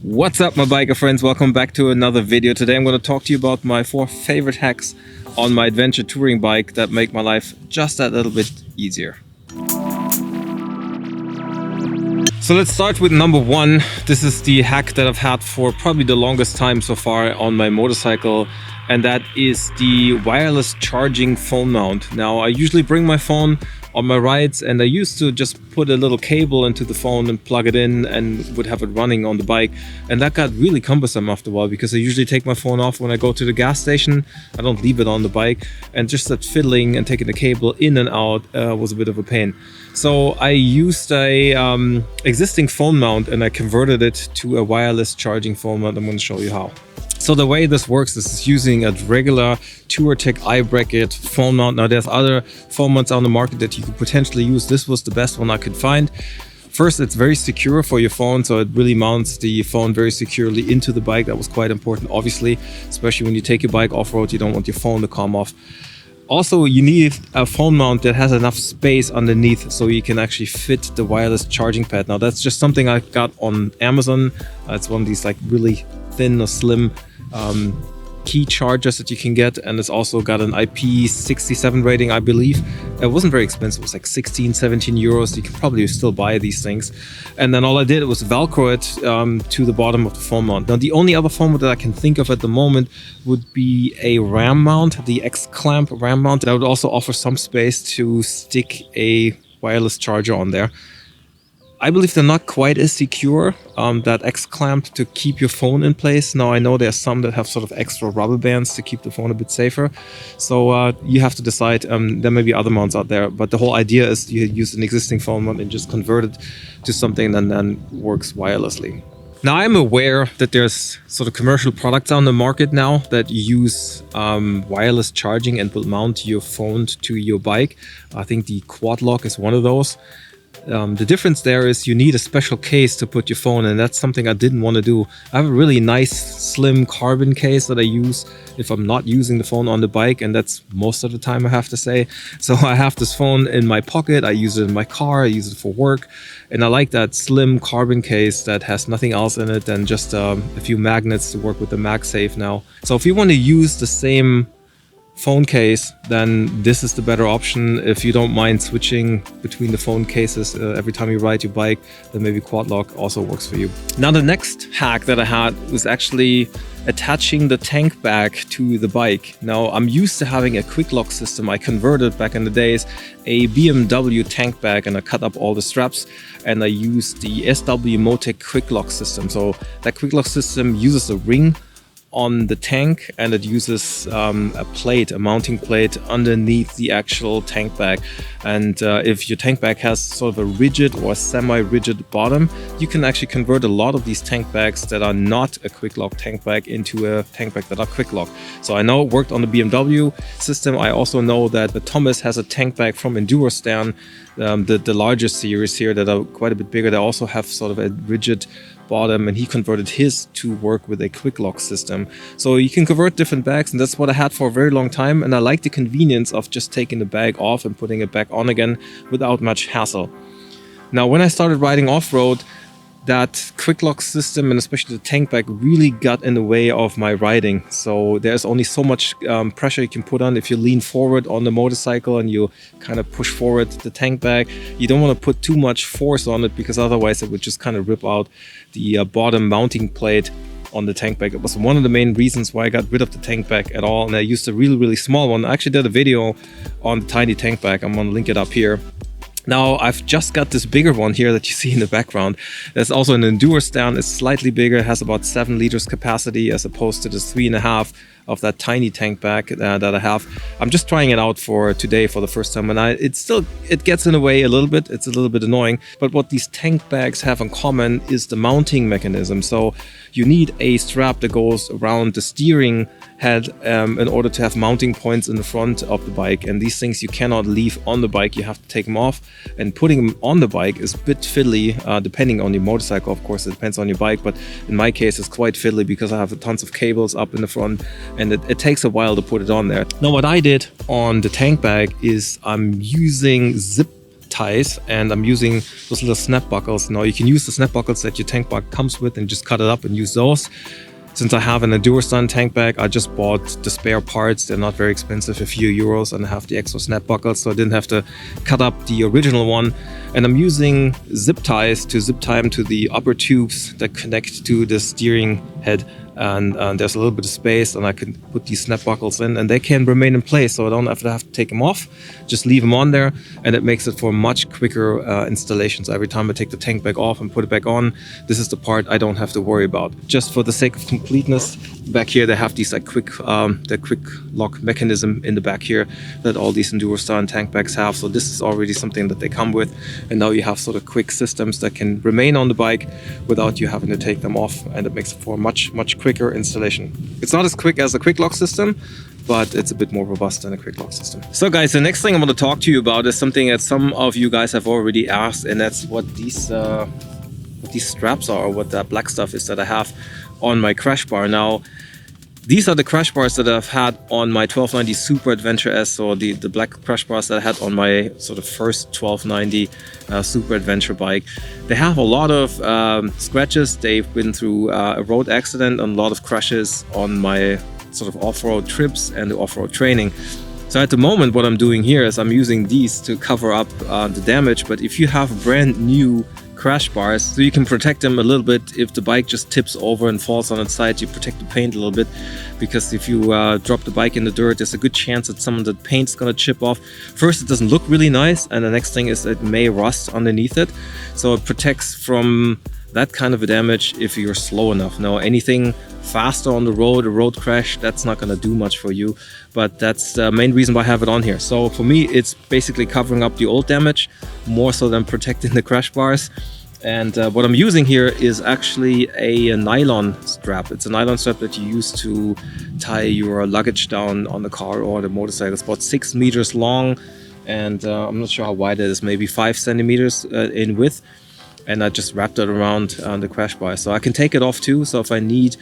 What's up, my biker friends? Welcome back to another video. Today I'm going to talk to you about my 4 favorite hacks on my adventure touring bike that make my life just that little bit easier. So let's start with number 1. This is the hack that I've had for probably the longest time so far on my motorcycle, and that is the wireless charging phone mount. Now, I usually bring my phone on my rides, and I used to just put a little cable into the phone and plug it in and would have it running on the bike, and that got really cumbersome after a while because I usually take my phone off when I go to the gas station. I don't leave it on the bike, and just that fiddling and taking the cable in and out was a bit of a pain. So I used a existing phone mount and I converted it to a wireless charging phone mount. I'm going to show you how. So the way this works is using a regular Touratech eye bracket phone mount. Now there's other phone mounts on the market that you could potentially use. This was the best one I could find. First, it's very secure for your phone, so it really mounts the phone very securely into the bike. That was quite important, obviously, especially when you take your bike off-road. You don't want your phone to come off. Also, you need a phone mount that has enough space underneath so you can actually fit the wireless charging pad. Now that's just something I got on Amazon. It's one of these like really thin or slim key chargers that you can get, and it's also got an IP67 rating, I believe. It wasn't very expensive. It was like 16-17 euros. You can probably still buy these things. And then all I did was Velcro it to the bottom of the phone mount. Now the only other phone mount that I can think of at the moment would be a RAM mount, the X-clamp RAM mount. That would also offer some space to stick a wireless charger on there. I believe they're not quite as secure, that X-clamp to keep your phone in place. Now I know there's some that have sort of extra rubber bands to keep the phone a bit safer. So you have to decide. There may be other mounts out there, but the whole idea is you use an existing phone mount and just convert it to something that then works wirelessly. Now I'm aware that there's sort of commercial products on the market now that use wireless charging and will mount your phone to your bike. I think the Quad Lock is one of those. The difference there is you need a special case to put your phone in. That's something I didn't want to do. I have a really nice slim carbon case that I use if I'm not using the phone on the bike, and that's most of the time, I have to say. So I have this phone in my pocket, I use it in my car, I use it for work, and I like that slim carbon case that has nothing else in it than just a few magnets to work with the MagSafe now. So if you want to use the same phone case, then this is the better option. If you don't mind switching between the phone cases every time you ride your bike, then maybe Quad Lock also works for you. Now the next hack that I had was actually attaching the tank bag to the bike. Now I'm used to having a quick lock system. I converted back in the days a BMW tank bag, and I cut up all the straps and I used the SW-MOTECH quick lock system. So that quick lock system uses a ring on the tank, and it uses a plate, a mounting plate underneath the actual tank bag. And if your tank bag has sort of a rigid or semi-rigid bottom, you can actually convert a lot of these tank bags that are not a quick lock tank bag into a tank bag that are quick lock. So I know it worked on the BMW system. I also know that the Thomas has a tank bag from Enduristan, the largest series here that are quite a bit bigger. They also have sort of a rigid bottom, and he converted his to work with a quick lock system. So you can convert different bags, and that's what I had for a very long time, and I like the convenience of just taking the bag off and putting it back on again without much hassle. Now when I started riding off-road, that quick lock system, and especially the tank bag, really got in the way of my riding. So there's only so much pressure you can put on. If you lean forward on the motorcycle and you kind of push forward the tank bag, you don't want to put too much force on it, because otherwise it would just kind of rip out the bottom mounting plate on the tank bag. It was one of the main reasons why I got rid of the tank bag at all, and I used a really small one. I actually did a video on the tiny tank bag. I'm gonna link it up here. Now I've just got this bigger one here that you see in the background. There's also an Enduristan. It's slightly bigger, it has about 7 liters capacity as opposed to the 3.5 of that tiny tank bag that I have. I'm just trying it out for today for the first time, and it gets in the way a little bit. It's a little bit annoying, but what these tank bags have in common is the mounting mechanism. So you need a strap that goes around the steering head in order to have mounting points in the front of the bike, and these things you cannot leave on the bike. You have to take them off, and putting them on the bike is a bit fiddly, depending on your motorcycle. Of course, it depends on your bike, but in my case it's quite fiddly because I have tons of cables up in the front, and it takes a while to put it on there. Now what I did on the tank bag is I'm using zip ties, and I'm using those little snap buckles. Now you can use the snap buckles that your tank bag comes with and just cut it up and use those. Since I have an Enduristan tank bag, I just bought the spare parts. They're not very expensive, a few euros, and I have the extra snap buckles, so I didn't have to cut up the original one. And I'm using zip ties to zip tie them to the upper tubes that connect to the steering head. And there's a little bit of space, and I can put these snap buckles in, and they can remain in place, so I don't have to take them off. Just leave them on there, and it makes it for much quicker installations. Every time I take the tank back off and put it back on, this is the part I don't have to worry about. Just for the sake of completeness, back here they have these like quick lock mechanism in the back here that all these Enduristan tank bags have. So this is already something that they come with, and now you have sort of quick systems that can remain on the bike without you having to take them off, and it makes it for much quicker installation. It's not as quick as a quick lock system, but it's a bit more robust than a quick lock system. So guys, the next thing I want to talk to you about is something that some of you guys have already asked, and that's what these straps are, or what that black stuff is that I have on my crash bar. Now, these are the crash bars that I've had on my 1290 Super Adventure S, or the black crash bars that I had on my sort of first 1290 Super Adventure bike. They have a lot of scratches. They've been through a road accident and a lot of crashes on my sort of off-road trips and the off-road training. So at the moment, what I'm doing here is I'm using these to cover up the damage. But if you have brand new crash bars, so you can protect them a little bit if the bike just tips over and falls on its side, you protect the paint a little bit, because if you drop the bike in the dirt, there's a good chance that some of the paint's gonna chip off. First, it doesn't look really nice, and the next thing is it may rust underneath it, so it protects from that kind of a damage if you're slow enough. Now, anything faster on the road, a road crash, that's not going to do much for you, but that's the main reason why I have it on here. So for me, it's basically covering up the old damage more so than protecting the crash bars. And what I'm using here is actually a nylon strap. It's a nylon strap that you use to tie your luggage down on the car or the motorcycle. It's about 6 meters long, and I'm not sure how wide it is, maybe 5 centimeters in width. And I just wrapped it around the crash bar, so I can take it off too. So if I need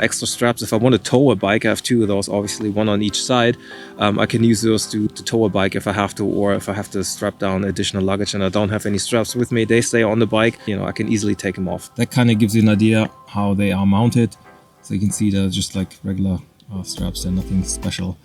extra straps, if I want to tow a bike, I have 2 of those, obviously one on each side. I can use those to tow a bike if I have to, or if I have to strap down additional luggage and I don't have any straps with me, they stay on the bike, you know, I can easily take them off. That kind of gives you an idea how they are mounted. So you can see they're just like regular straps, they're nothing special.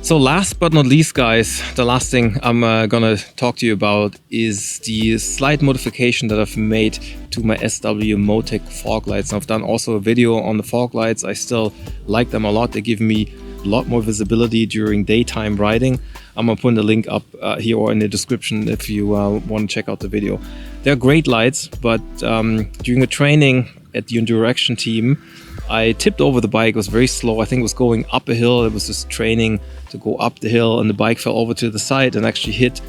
So last but not least, guys, the last thing I'm gonna talk to you about is the slight modification that I've made to my SW-MOTECH fog lights. I've done also a video on the fog lights. I still like them a lot. They give me a lot more visibility during daytime riding. I'm gonna put the link up here or in the description if you want to check out the video. They're great lights, but during a training at the Enduristan team, I tipped over the bike. It was very slow. I think it was going up a hill. It was just training to go up the hill, and the bike fell over to the side and actually hit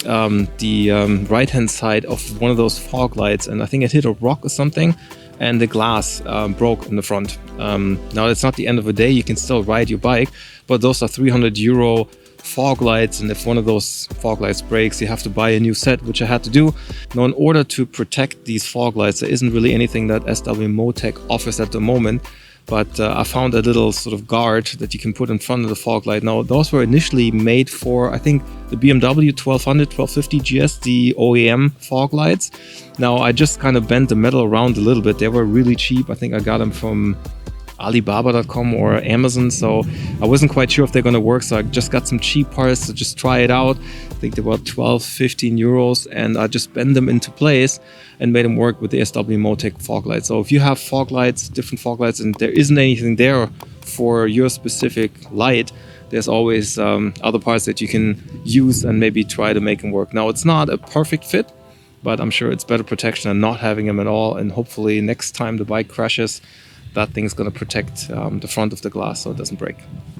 the right-hand side of one of those fog lights. And I think it hit a rock or something, and the glass broke in the front. Now, it's not the end of the day. You can still ride your bike, but those are 300 euro fog lights, and if one of those fog lights breaks, you have to buy a new set, which I had to do. Now, in order to protect these fog lights, there isn't really anything that SW-MOTECH offers at the moment, but I found a little sort of guard that you can put in front of the fog light. Now, those were initially made for, I think, the BMW 1200, 1250 GS, the OEM fog lights. Now, I just kind of bent the metal around a little bit. They were really cheap. I think I got them from Alibaba.com or Amazon, so I wasn't quite sure if they're going to work, so I just got some cheap parts to just try it out. I think they were 12-15 euros, and I just bent them into place and made them work with the SW-MOTECH fog lights. So if you have fog lights, different fog lights, and there isn't anything there for your specific light, there's always other parts that you can use and maybe try to make them work. Now, it's not a perfect fit, but I'm sure it's better protection than not having them at all, and hopefully next time the bike crashes, that thing's going to protect the front of the glass so it doesn't break.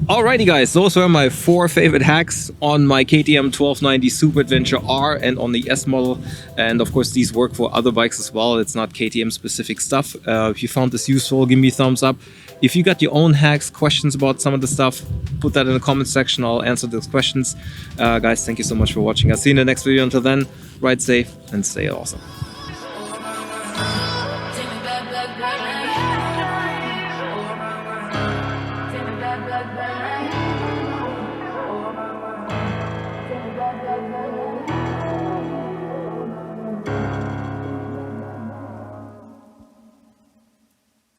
Alrighty guys, those were my 4 favorite hacks on my KTM 1290 Super Adventure R and on the S model. And of course these work for other bikes as well. It's not KTM specific stuff. If you found this useful, give me a thumbs up. If you got your own hacks, questions about some of the stuff, put that in the comment section. I'll answer those questions. Guys, thank you so much for watching. I'll see you in the next video. Until then, ride safe and stay awesome. Take me back, back, back.